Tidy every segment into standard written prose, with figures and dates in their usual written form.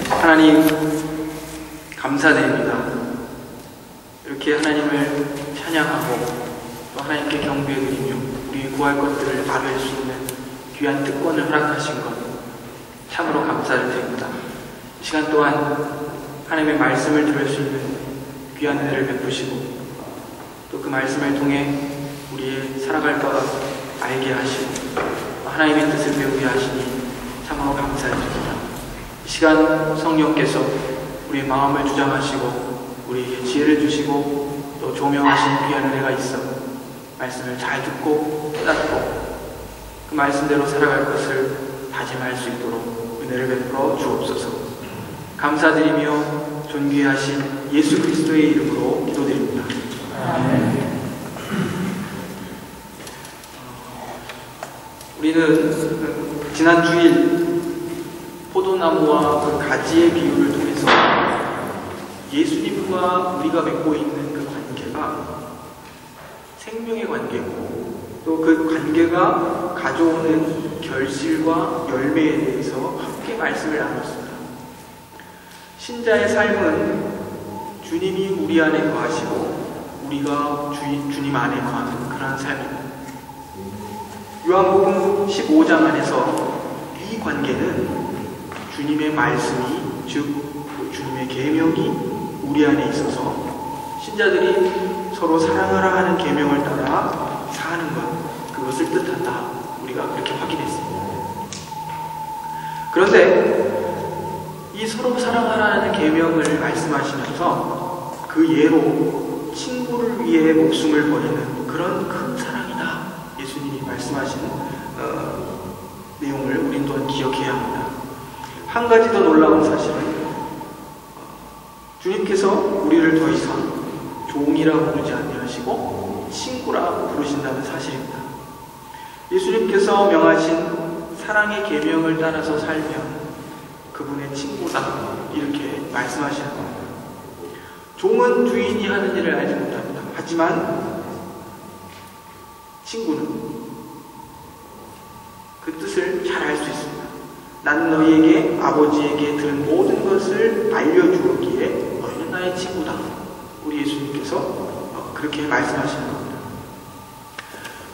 하나님 감사드립니다. 이렇게 하나님을 찬양하고 또 하나님께 경배드리며 우리 구할 것들을 알을 수 있는 귀한 특권을 허락하신 것 참으로 감사를 드립니다. 이 시간 또한 하나님의 말씀을 들을 수 있는 귀한 은혜를 베푸시고 또 그 말씀을 통해 우리의 살아갈 바 알게 하시고 하나님의 뜻을 배우게 하시니 참으로 감사드립니다. 이 시간 성령께서 우리의 마음을 주장하시고 우리에게 지혜를 주시고 또 조명하신 귀한 은혜가 있어 말씀을 잘 듣고 깨닫고 그 말씀대로 살아갈 것을 다짐할 수 있도록 은혜를 베풀어 주옵소서. 감사드리며 존귀하신 예수 그리스도의 이름으로 기도드립니다. 아멘. 우리는 지난 주일 포도나무와 그 가지의 비유를 통해서 예수님과 우리가 맺고 있는 그 관계가 생명의 관계고 또 그 관계가 가져오는 결실과 열매에 대해서 함께 말씀을 나눴습니다. 신자의 삶은 주님이 우리 안에 거하시고 우리가 주님 안에 거하는 그런 삶입니다. 요한복음 15장 안에서 이 관계는 주님의 말씀이 즉 주님의 계명이 우리 안에 있어서 신자들이 서로 사랑하라 하는 계명을 따라 사는 것, 그것을 뜻한다. 우리가 그렇게 확인했습니다. 그런데 이 서로 사랑하라는 계명을 말씀하시면서 그 예로 친구를 위해 목숨을 버리는 그런 큰 사랑이다. 예수님이 말씀하신 내용을 우린 또한 기억해야 합니다. 한 가지 더 놀라운 사실은 주님께서 우리를 더 이상 종이라고 부르지 아니하시고 친구라고 부르신다는 사실입니다. 예수님께서 명하신 사랑의 계명을 따라서 살면 그분의 친구다 이렇게 말씀하시는 겁니다. 종은 주인이 하는 일을 알지 못합니다. 하지만 친구는 그 뜻을 잘 알 수 있습니다. 나는 너희에게 아버지에게 들은 모든 것을 알려주었기에 너희는 나의 친구다. 우리 예수님께서 그렇게 말씀하시는 겁니다.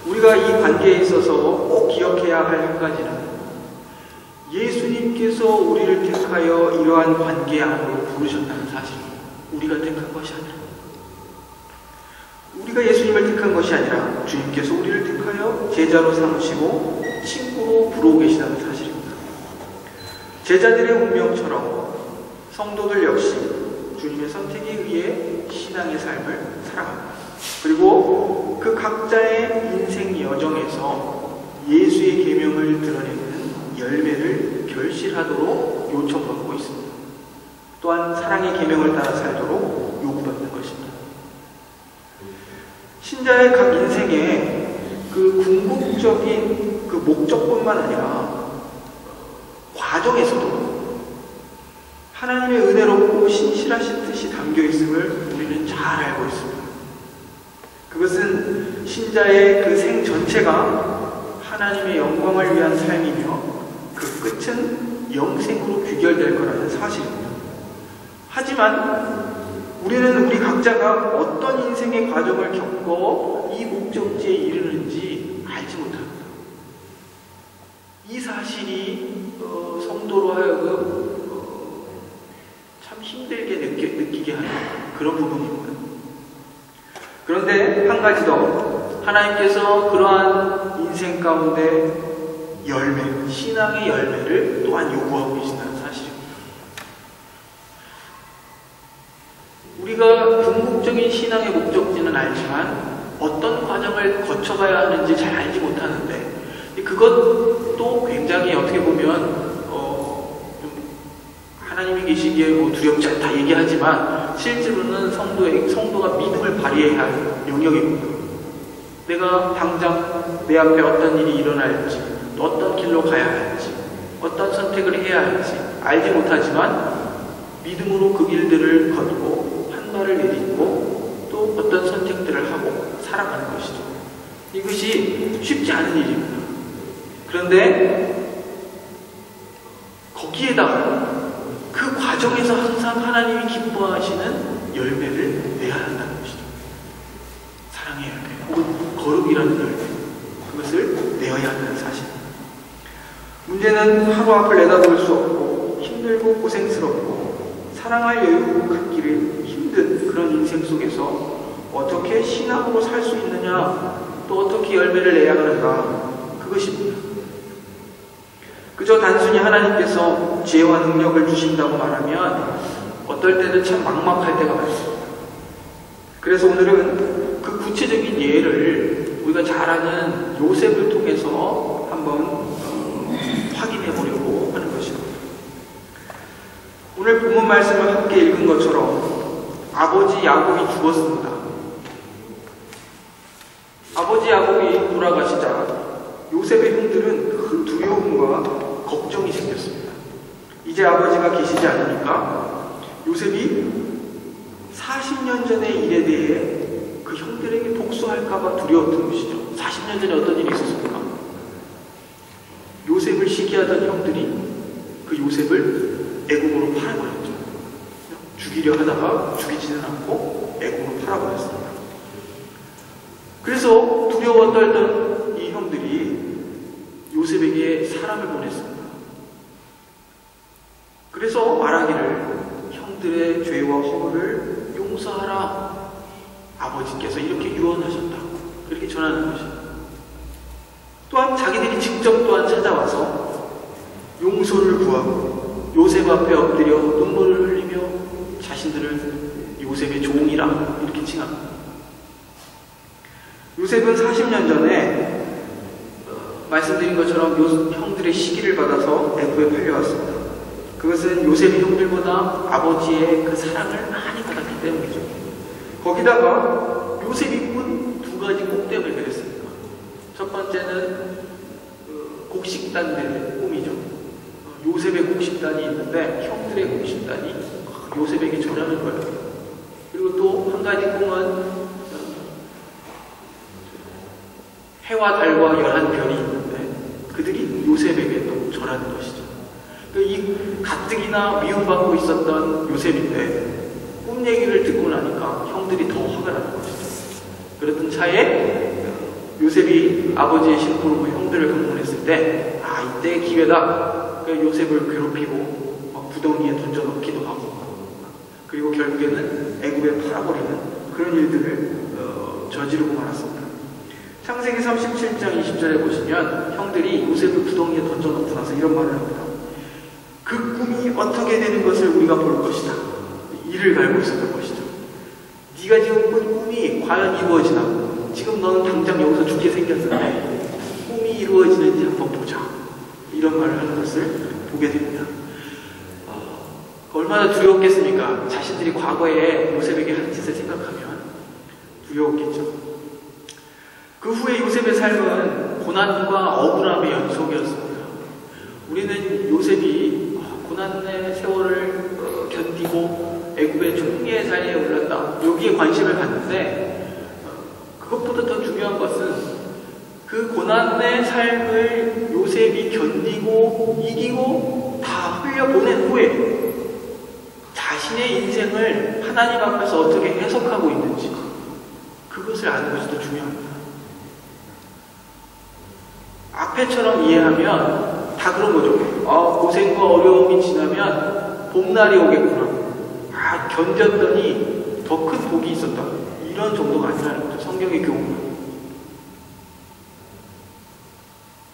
우리가 이 관계에 있어서 꼭 기억해야 할 한 가지는 예수님께서 우리를 택하여 이러한 관계 안으로 부르셨다는 사실입니다. 우리가 택한 것이 아니라 우리가 예수님을 택한 것이 아니라 주님께서 우리를 택하여 제자로 삼으시고 친구로 부르고 계시다는 사실입니다. 제자들의 운명처럼 성도들 역시 주님의 선택에 의해 신앙의 삶을 살아갑니다. 그리고 그 각자의 인생 여정에서 예수의 계명을 드러내는 열매를 결실하도록 요청받고 있습니다. 또한 사랑의 계명을 따라 살도록 요구받는 것입니다. 신자의 각 인생에 그 궁극적인 그 목적뿐만 아니라 과정에서도 하나님의 은혜롭고 신실하신 뜻이 담겨 있음을 우리는 잘 알고 있습니다. 그것은 신자의 그 생 전체가 하나님의 영광을 위한 삶이며 그 끝은 영생으로 귀결될 거라는 사실입니다. 하지만 우리는 우리 각자가 어떤 인생의 과정을 겪어 이 목적지에 이르는지 알지 못합니다. 이 사실이 성도로 하여금 참 힘들게 느끼게 하는 그런 부분입니다. 그런데 한 가지 더, 하나님께서 그러한 인생 가운데 열매, 신앙의 열매를 또한 요구하고 계신다는 사실입니다. 우리가 궁극적인 신앙의 목적지는 알지만 어떤 과정을 거쳐가야 하는지 잘 알지 못하는데 그것도 굉장히 어떻게 보면 하나님이 계시기에 뭐 두렵지 않다 얘기하지만 실제로는 성도가 믿음을 발휘해야 할 영역입니다. 내가 당장 내 앞에 어떤 일이 일어날지 또 어떤 길로 가야 할지 어떤 선택을 해야 할지 알지 못하지만 믿음으로 그 길들을 걷고 한 발을 내딛고 또 어떤 선택들을 하고 살아가는 것이죠. 이것이 쉽지 않은 일입니다. 그런데 거기에다가 그 그 과정에서 항상 하나님이 기뻐하시는 열매를 내야 한다는 것이죠. 사랑의 열매, 혹은 거룩이라는 열매, 그것을 내어야 한다는 사실. 문제는 하루 앞을 내다볼 수 없고 힘들고 고생스럽고 사랑할 여유 갖기를 힘든 그런 인생 속에서 어떻게 신앙으로 살 수 있느냐, 또 어떻게 열매를 내야 하는가, 그것입니다. 그저 단순히 하나님께서 지혜와 능력을 주신다고 말하면 어떨 때는 참 막막할 때가 많습니다. 그래서 오늘은 그 구체적인 예를 우리가 잘 아는 요셉을 통해서 한번 확인해 보려고 하는 것입니다. 오늘 본문 말씀을 함께 읽은 것처럼 아버지 야곱이 죽었습니다. 아버지 야곱이 돌아가시자 요셉의 형들은 큰 두려움과 걱정이 생겼습니다. 이제 아버지가 계시지 않으니까 요셉이 40년 전의 일에 대해 그 형들에게 복수할까봐 두려웠던 것이죠. 40년 전에 어떤 일이 있었습니까? 요셉을 시기하던 형들이 그 요셉을 애국으로 팔아버렸죠. 죽이려 하다가 죽이지는 않고 애국으로 팔아버렸습니다. 그래서 두려워 떨던 이 형들이 요셉에게 사람을 보냈습니다. 그래서 말하기를 형들의 죄와 허물을 용서하라. 아버지께서 이렇게 유언하셨다. 그렇게 전하는 것입니다. 또한 자기들이 직접 또한 찾아와서 용서를 구하고 요셉 앞에 엎드려 눈물을 흘리며 자신들을 요셉의 종이라 이렇게 칭합니다. 요셉은 40년 전에 말씀드린 것처럼 형들의 시기를 받아서 애굽에 팔려왔습니다. 그것은 요셉이 형들보다 아버지의 그 사랑을 많이 받았기 때문이죠. 거기다가 요셉이 꾼 두 가지 꿈때문에 그랬습니다. 첫 번째는 곡식단들의 꿈이죠. 요셉의 곡식단이 있는데 형들의 곡식단이 요셉에게 전하는 거예요. 그리고 또 한 가지 꿈은 해와 달과 11별이 있는데 그들이 요셉에게 또 전하는 것이죠. 이 가뜩이나 미움받고 있었던 요셉인데 꿈 얘기를 듣고 나니까 형들이 더 화가 나는 것이죠. 그랬던 차에 요셉이 아버지의 심부름으로 형들을 방문했을 때 이때의 기회다. 요셉을 괴롭히고 막 구덩이에 던져넣기도 하고 그리고 결국에는 애굽에 팔아버리는 그런 일들을 저지르고 말았습니다. 창세기 37장 20절에 보시면 형들이 요셉을 구덩이에 던져놓고 나서 이런 말을 합니다. 그 꿈이 어떻게 되는 것을 우리가 볼 것이다. 이를 갈고 있었던 것이죠. 네가 지금 꾼 꿈이 과연 이루어지나? 지금 너는 당장 여기서 죽게 생겼는데 꿈이 이루어지는지 한번 보자. 이런 말을 하는 것을 보게 됩니다. 얼마나 두려웠겠습니까? 자신들이 과거에 요셉에게 한 짓을 생각하면 두려웠겠죠. 그 후에 요셉의 삶은 고난과 억울함의 연속이었습니다. 우리는 요셉이 고난의 세월을 견디고 애굽의 총리의 자리에 올랐다. 여기에 관심을 갖는데 그것보다 더 중요한 것은 그 고난의 삶을 요셉이 견디고 이기고 다 흘려보낸 후에 자신의 인생을 하나님 앞에서 어떻게 해석하고 있는지 그것을 아는 것이 더 중요합니다. 앞에처럼 이해하면 다 그런 거죠. 고생과 어려움이 지나면 봄날이 오겠구나. 견뎠더니 더 큰 복이 있었다. 이런 정도가 아니라는 거죠. 성경의 교훈은.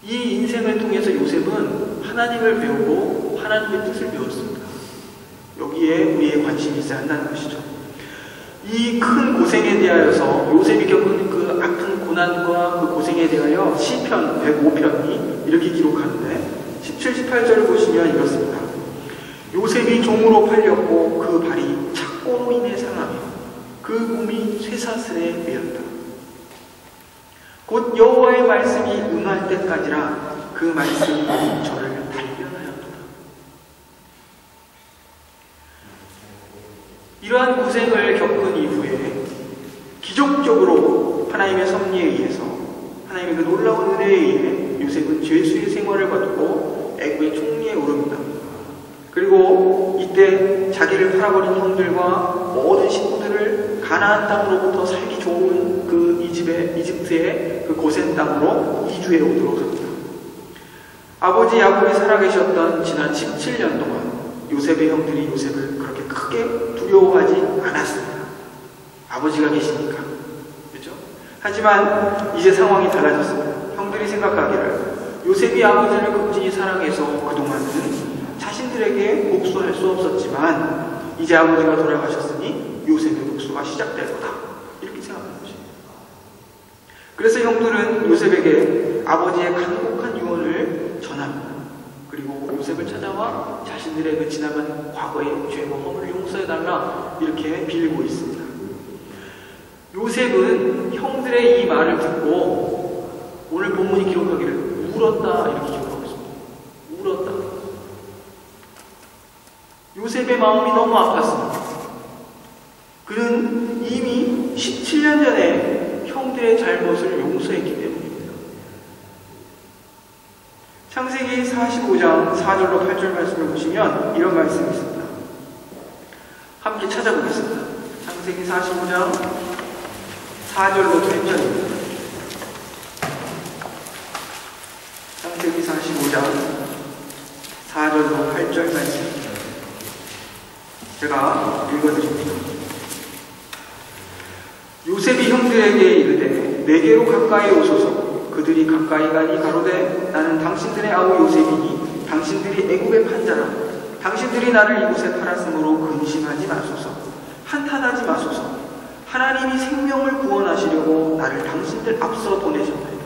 이 인생을 통해서 요셉은 하나님을 배우고 하나님의 뜻을 배웠습니다. 여기에 우리의 관심이 있어야 한다는 것이죠. 이 큰 고생에 대하여서 요셉이 겪은 그 아픈 고난과 그 고생에 대하여 시편 105편이 이렇게 기록하는데 17, 18절을 보시면 이렇습니다. 요셉이 종으로 팔렸고 그 발이 착고로 인해 상하며 그 몸이 쇠사슬에 매였다. 곧 여호와의 말씀이 응할 때까지라 그 말씀이 저를 단련하였도다. 이러한 고생을 겪은 이후에 기적적으로 하나님의 섭리에 의해서 하나님의 그 놀라운 은혜에 의해 요셉은 죄수의 생활을 받고 애굽의 총리에 오릅니다. 그리고 이때 자기를 팔아버린 형들과 모든 식구들을 가나안 땅으로부터 살기 좋은 그 이집트의 그 고센 땅으로 이주해 오도록 합니다. 아버지 야곱이 살아계셨던 지난 17년 동안 요셉의 형들이 요셉을 그렇게 크게 두려워하지 않았습니다. 아버지가 계시니까. 그렇죠? 하지만 이제 상황이 달라졌습니다. 형들이 생각하기를 요셉이 아버지를 극진히 사랑해서 그동안은 자신들에게 복수할 수 없었지만 이제 아버지가 돌아가셨으니 요셉의 복수가 시작될 거다. 이렇게 생각하는 것입니다. 그래서 형들은 요셉에게 아버지의 간곡한 유언을 전합니다. 그리고 요셉을 찾아와 자신들의 그 지나간 과거의 죄와 허물을 용서해달라 이렇게 빌고 있습니다. 요셉은 형들의 이 말을 듣고 오늘 본문이 기록하기를 울었다 이렇게 기록하고 있습니다. 울었다. 요셉의 마음이 너무 아팠습니다. 그는 이미 17년 전에 형들의 잘못을 용서했기 때문입니다. 창세기 45장 4절로 8절 말씀을 보시면 이런 말씀이 있습니다. 함께 찾아보겠습니다. 창세기 45장 4절로 8절입니다. 창세기 45장 4절로 8절 말씀입니다. 제가 읽어드립니다. 요셉이 형들에게 이르되 내게로 가까이 오소서. 그들이 가까이 가니 가로되 나는 당신들의 아우 요셉이니 당신들이 애굽의 판자라. 당신들이 나를 이곳에 팔았으므로 근심하지 마소서. 한탄하지 마소서. 하나님이 생명을 구원하시려고 나를 당신들 앞서 보내셨나이다.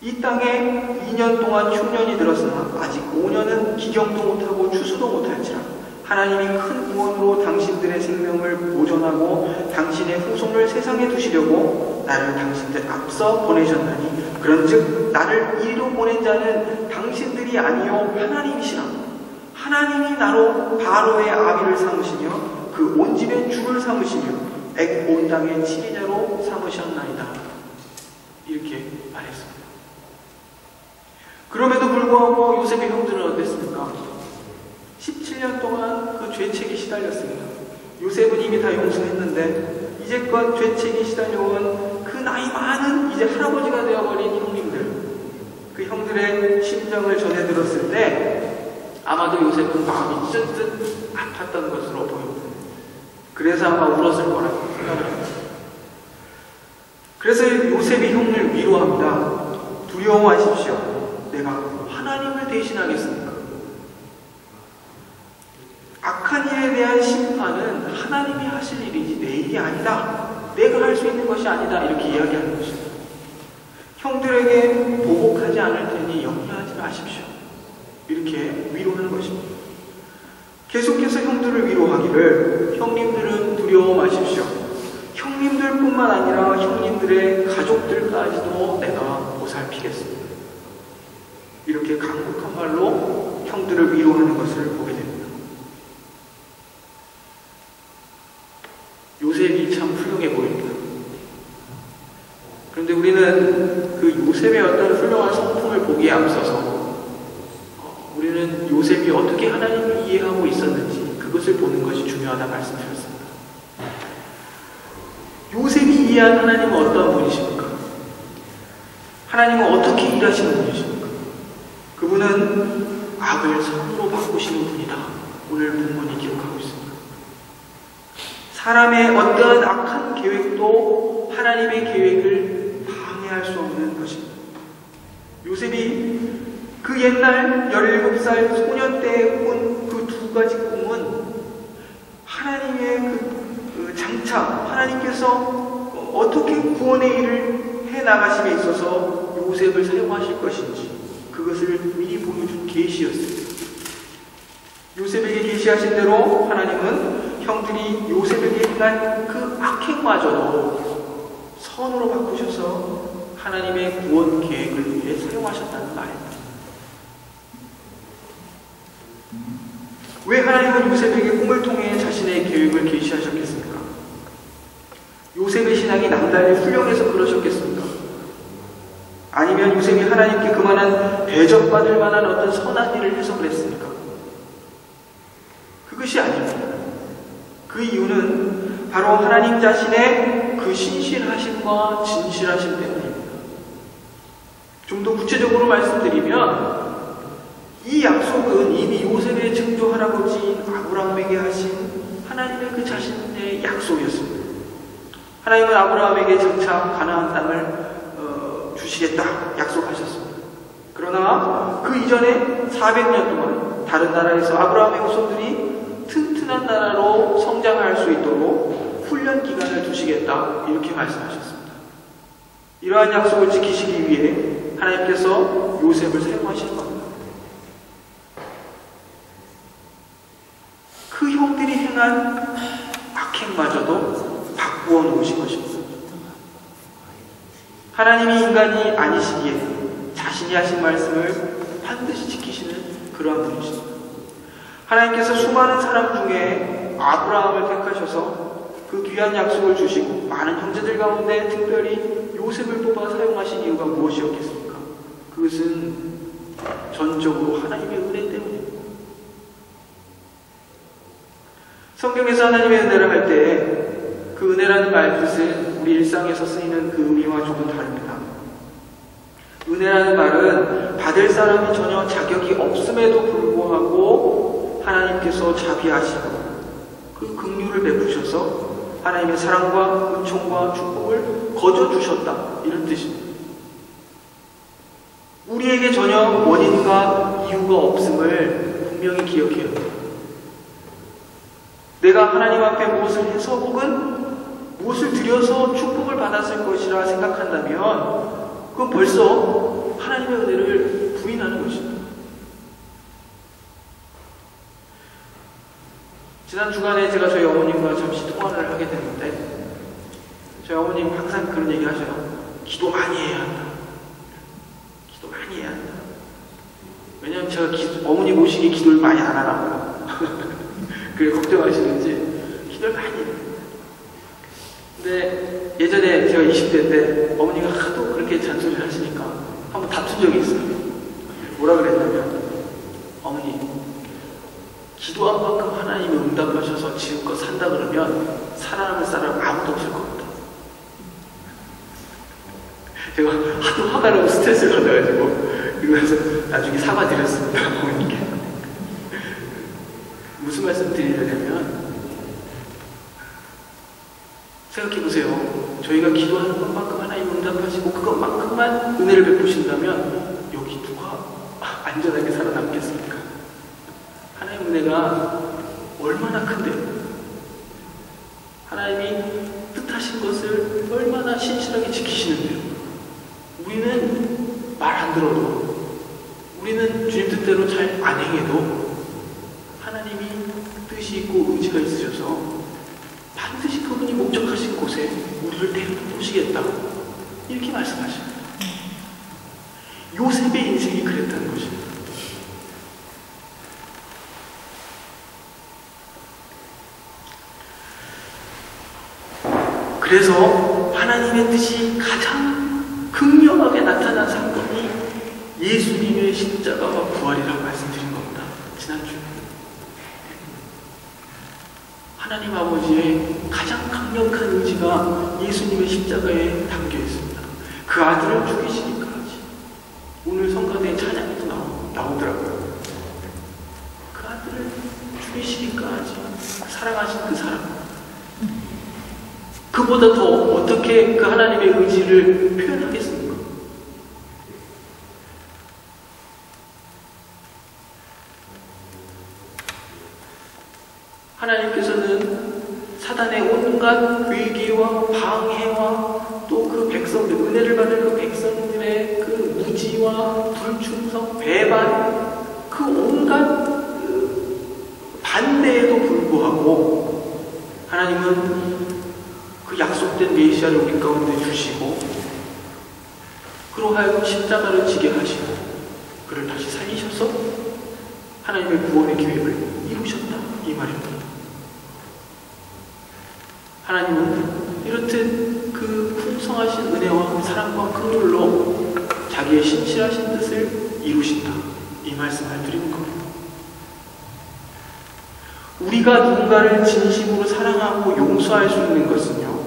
이 땅에 2년 동안 흉년이 들었으나 아직 5년은 기경도 못하고 추수도 못할지라. 하나님이 큰 구원으로 당신들의 생명을 보존하고 당신의 후손을 세상에 두시려고 나를 당신들 앞서 보내셨나니 그런즉 나를 이리로 보낸 자는 당신들이 아니요 하나님이시라. 하나님이 나로 바로의 아비를 삼으시며 그 온 집의 주를 삼으시며 애굽 온 땅의 치리자로 삼으셨나이다. 이렇게 말했습니다. 그럼에도 불구하고 요셉의 형들은 어땠습니까? 17년 동안 그 죄책에 시달렸습니다. 요셉은 이미 다 용서했는데 이제껏 죄책에 시달려온 그 나이 많은 이제 할아버지가 되어버린 형님들, 그 형들의 심정을 전해 들었을 때 아마도 요셉은 마음이 쯧쯧 아팠던 것으로 보입니다. 그래서 아마 울었을 거라고 생각을 합니다. 그래서 요셉이 형을 위로합니다. 두려워하십시오. 내가 하나님을 대신하겠습니다. 악한 일에 대한 심판은 하나님이 하실 일이지 내 일이 아니다. 내가 할 수 있는 것이 아니다. 이렇게 이야기하는 것입니다. 형들에게 보복하지 않을 테니 염려하지 마십시오. 이렇게 위로하는 것입니다. 계속해서 형들을 위로하기를 형님들은 두려워 마십시오. 형님들뿐만 아니라 형님들의 가족들까지도 내가 보살피겠습니다. 이렇게 간곡한 말로 형들을 위로하는 것을 보게 됩니다. 요셉이 참 훌륭해 보입니다. 그런데 우리는 그 요셉의 어떤 훌륭한 성품을 보기에 앞서서 우리는 요셉이 어떻게 하나님을 이해하고 있었는지 그것을 보는 것이 중요하다 말씀드렸습니다. 요셉이 이해한 하나님은 어떤 분이십니까? 하나님은 어떻게 일하시는 분이십니까? 그분은 악을 선으로 바꾸시는 분이다. 오늘 본문이 기록하고 있습니다. 사람의 어떠한 악한 계획도 하나님의 계획을 방해할 수 없는 것입니다. 요셉이 그 옛날 17살 소년 때에 꾼 그 두 가지 꿈은 하나님의 그 장차 하나님께서 어떻게 구원의 일을 해나가심에 있어서 요셉을 사용하실 것인지 그것을 미리 보여준 계시였습니다. 요셉에게 계시하신 대로 하나님은 형들이 요셉에게 행한 그 악행마저도 선으로 바꾸셔서 하나님의 구원 계획을 위해 사용하셨다는 말입니다. 왜 하나님은 요셉에게 꿈을 통해 자신의 계획을 계시하셨겠습니까? 요셉의 신앙이 남달리 훌륭해서 그러셨겠습니까? 아니면 요셉이 하나님께 그만한 대접받을 만한 어떤 선한 일을 해서 그랬습니까? 그것이 아닙니다. 그 이유는 바로 하나님 자신의 그 신실하심과 진실하심 때문입니다. 좀 더 구체적으로 말씀드리면 이 약속은 이미 요셉의 증조 할아버지인 아브라함에게 하신 하나님의 그 자신의 약속이었습니다. 하나님은 아브라함에게 점차 가나안 땅을 주시겠다 약속하셨습니다. 그러나 그 이전에 400년 동안 다른 나라에서 아브라함의 후손들이 튼튼한 나라로 성장할 수 있도록 훈련 기간을 두시겠다 이렇게 말씀하셨습니다. 이러한 약속을 지키시기 위해 하나님께서 요셉을 사용하신 겁니다. 그 형들이 행한 악행마저도 바꾸어 놓으신 것입니다. 하나님이 인간이 아니시기에 자신이 하신 말씀을 반드시 지키시는 그러한 분이십니다. 하나님께서 수많은 사람 중에 아브라함을 택하셔서 그 귀한 약속을 주시고 많은 형제들 가운데 특별히 요셉을 뽑아 사용하신 이유가 무엇이었겠습니까? 그것은 전적으로 하나님의 은혜 때문입니다. 성경에서 하나님의 은혜를 할 때 그 은혜라는 말뜻은 우리 일상에서 쓰이는 그 의미와 조금 다릅니다. 은혜라는 말은 받을 사람이 전혀 자격이 없음에도 불구하고 하나님께서 자비하시고 그 긍휼을 베푸셔서 하나님의 사랑과 은총과 축복을 거저주셨다 이런 뜻입니다. 우리에게 전혀 원인과 이유가 없음을 분명히 기억해야 합니다. 내가 하나님 앞에 무엇을 해서 혹은 무엇을 드려서 축복을 받았을 것이라 생각한다면 그건 벌써 하나님의 은혜를 부인하는 것입니다. 지난 주간에 제가 저희 어머님과 잠시 통화를 하게 됐는데 저희 어머님 항상 그런 얘기 하셔요. 기도 많이 해야 한다. 기도 많이 해야 한다. 왜냐하면 제가 어머니 모시기 기도를 많이 안 하나 봐요. 그래 걱정하시는지 기도를 많이 해요. 근데 예전에 제가 20대 때 어머니가 하도 그렇게 잔소리를 하시니까 한번 다툰 적이 있어요. 뭐라 그랬냐면 어머니 기도한 만큼 하나님이 응답하셔서 지금껏 산다 그러면 살아남을 사람 아무도 없을 겁니다. 제가 하도 화가 나고 스트레스를 받아가지고 이러면서 나중에 사과드렸습니다. 어머니께. 무슨 말씀 드리려냐면 생각해보세요. 저희가 기도하는 것만큼 하나님 응답하시고 그것만큼만 은혜를 베푸신다면 여기 누가 안전하게 살아남겠습니까? 하나님 은혜가 얼마나 큰데요. 하나님이 뜻하신 것을 얼마나 신실하게 지키시는데요. 우리는 말 안 들어도 우리는 주님 뜻대로 잘 안 행해도 하나님이 뜻이 있고 의지가 있으셔서 반드시 그분이 목적하신 곳에 우리를 데려오시겠다 이렇게 말씀하십니다. 요셉의 인생이 그랬다는 것입니다. 그래서 하나님의 뜻이 가장 극명하게 나타난 사건이 예수님의 십자가와 부활이라고 말씀드린 겁니다. 지난주에. 하나님 아버지의 가장 강력한 의지가 예수님의 십자가에 담겨 있습니다. 그 아들을 죽이시기까지. 오늘 성가대의 찬양에도 나오더라고요. 그 아들을 죽이시기까지 사랑하신 그 사랑. 그보다 더 어떻게 그 하나님의 의지를 표현하겠습니까? 하나님께서는 사단의 온갖 위기와 방해와 또 그 백성들, 은혜를 받은 그 백성들의 그 무지와 불충성, 배반, 그 온갖 반대에도 불구하고 하나님은 그 약속된 메시아를 우리 가운데 주시고 그로 하여금 십자가를 지게 하시고 그를 다시 살리셔서 하나님의 구원의 계획을 이루셨다 이 말입니다. 하나님은 이렇듯 그 풍성하신 은혜와 사랑과 긍휼로 자기의 신실하신 뜻을 이루신다 이 말씀을 드리는 겁니다. 우리가 누군가를 진심으로 사랑하고 용서할 수 있는 것은요,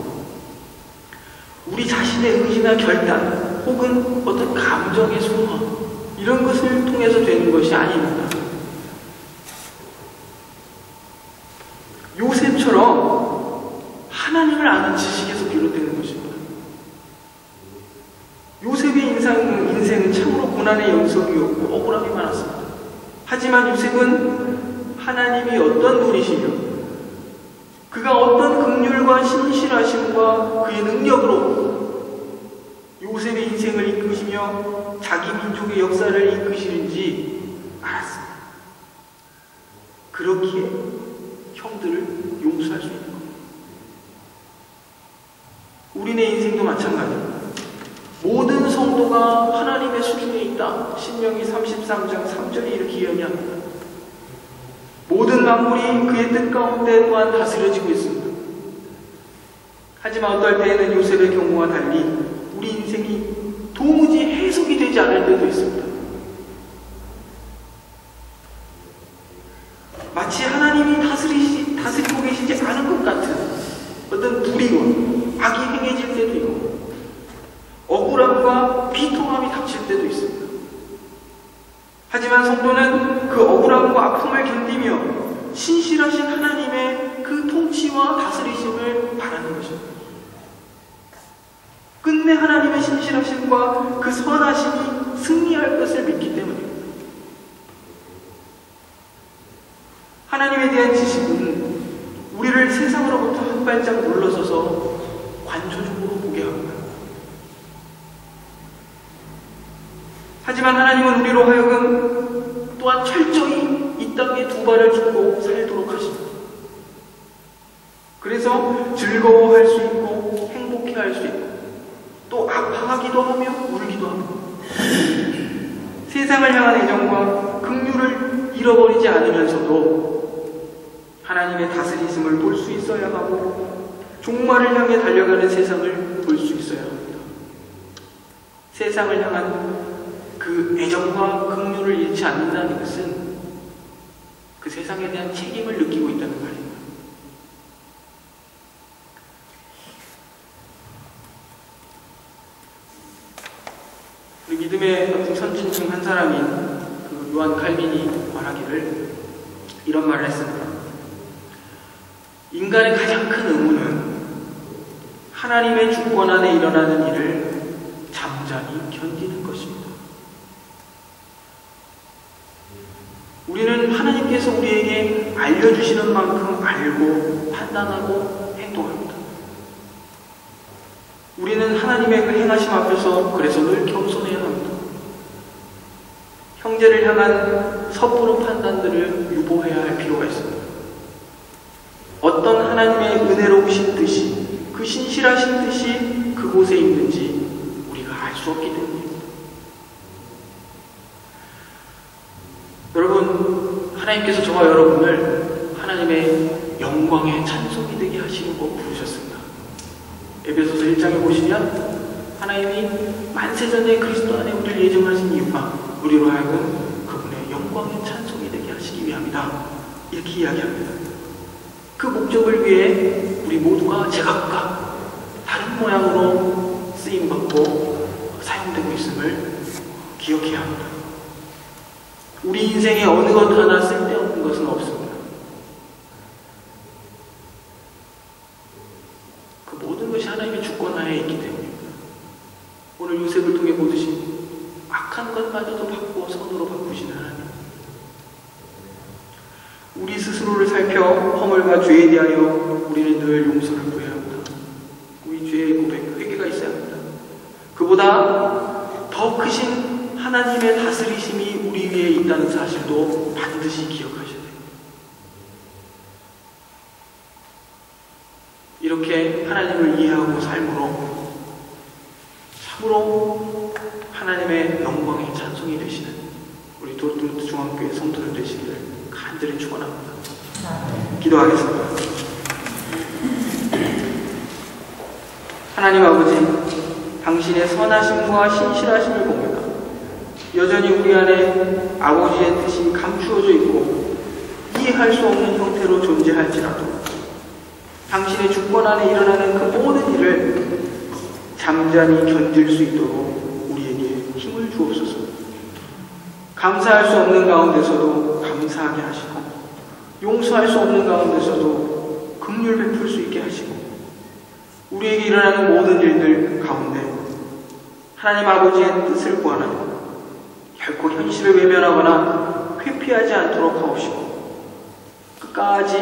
우리 자신의 의지나 결단 혹은 어떤 감정의 소화 이런 것을 통해서 되는 것이 아닙니다. 요셉처럼 하나님을 아는 지식에서 비롯되는 것입니다. 요셉의 인생은 참으로 고난의 연속이었고 억울함이 많았습니다. 하지만 요셉은 하나님이 어떤 분이시며 그가 어떤 긍휼과 신실하심과 그의 능력으로 요셉의 인생을 이끄시며 자기 민족의 역사를 이끄시는지 알았습니다. 그렇기에 형들을 용서할 수 있는 겁니다. 우리네 인생도 마찬가지입니다. 모든 성도가 하나님의 수중에 있다. 신명기 33장 3절이 이렇게 이야기합니다. 모든 만물이 그의 뜻 가운데 또한 다스려지고 있습니다. 하지만 어떨 때에는 요셉의 경우와 달리 우리 인생이 도무지 해석이 되지 않을 때도 있습니다. 마치 하나님이 다스리고 계시지 않은 것 같은 어떤 불의와 악이 행해질 때도 있고 억울함과 비통함이 닥칠 때도 있습니다. 하지만 성도는 그 억울함과 아픔을 견디며 신실하신 하나님의 그 통치와 다스리심을 바라는 것입니다. 끝내 하나님의 신실하심과 그 선하심이 승리할 것을 믿기 때문입니다. 하나님에 대한 지식은 우리를 세상으로부터 한 발짝 물러서서 관조적으로 보게 합니다. 하지만 하나님은 우리로 하여금 또한 철저히 이 땅에 두 발을 딛고 살도록 하십니다. 그래서 즐거워할 수 있고 행복해할 수 있고 또 아파하기도 하며 울기도 합니다. 세상을 향한 애정과 긍휼을 잃어버리지 않으면서도 하나님의 다스리심을 볼 수 있어야 하고 종말을 향해 달려가는 세상을 볼 수 있어야 합니다. 세상을 향한 그 애정과 긍휼을 잃지 않는다는 것은 그 세상에 대한 책임을 느끼고 있다는 말입니다. 우리 믿음의 선진 중 한 사람인 그 요한 칼빈이 말하기를 이런 말을 했습니다. 인간의 가장 큰 의무는 하나님의 주권 안에 일어나는 일을 잠잠히 견디는 것입니다. 우리는 하나님께서 우리에게 알려주시는 만큼 알고 판단하고 행동합니다. 우리는 하나님의 그 행하심 앞에서 그래서 늘 겸손해야 합니다. 형제를 향한 섣부른 판단들을 유보해야 할 필요가 있습니다. 어떤 하나님의 은혜로우신 뜻이, 그 신실하신 뜻이 그곳에 있는지 우리가 알 수 없기 때문입니다. 여러분, 하나님께서 저와 여러분을 하나님의 영광의 찬송이 되게 하시려고 부르셨습니다. 에베소서 1장에 보시면 하나님이 만세전에 그리스도 안에 우리를 예정하신 이유가 우리로 하여금 그분의 영광의 찬송이 되게 하시기 위함이다. 이렇게 이야기합니다. 그 목적을 위해 우리 모두가 제각각 다른 모양으로 쓰임받고 사용되고 있음을 기억해야 합니다. 우리 인생에 어느 것 하나 쓸데없는 것은 없습니다. 그 모든 것이 하나님의 주권 하에 있기 때문입니다. 오늘 요셉을 통해 보듯이 악한 것마저도 바꾸어 선으로 바꾸시는 하나님. 우리 스스로를 살펴 허물과 죄에 대하여 우리는 늘 용서를 구해야 합니다. 우리 죄의 고백, 회개가 있어야 합니다. 그보다 더 크신 하나님의 다스리심이 우리 위에 있다는 사실도 반드시 기억하셔야 됩니다. 이렇게 하나님을 이해하고 삶으로 참으로 하나님의 영광의 찬송이 되시는 우리 도르트문트 중앙교회 성도들 되시기를 간절히 축원합니다. 기도하겠습니다. 하나님 아버지, 당신의 선하심과 신실하심을 봅니다. 여전히 우리 안에 아버지의 뜻이 감추어져 있고 이해할 예측할 수 없는 형태로 존재할지라도 당신의 주권 안에 일어나는 그 모든 일을 잠잠히 견딜 수 있도록 우리에게 힘을 주옵소서. 감사할 수 없는 가운데서도 감사하게 하시고, 용서할 수 없는 가운데서도 긍휼 베풀 수 있게 하시고, 우리에게 일어나는 모든 일들 가운데 하나님 아버지의 뜻을 구하나요? 결코 현실을 외면하거나 회피하지 않도록 하옵시고, 끝까지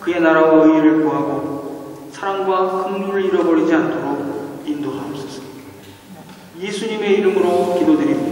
그의 나라와 의의를 구하고 사랑과 긍휼을 잃어버리지 않도록 인도하옵소서. 예수님의 이름으로 기도드립니다.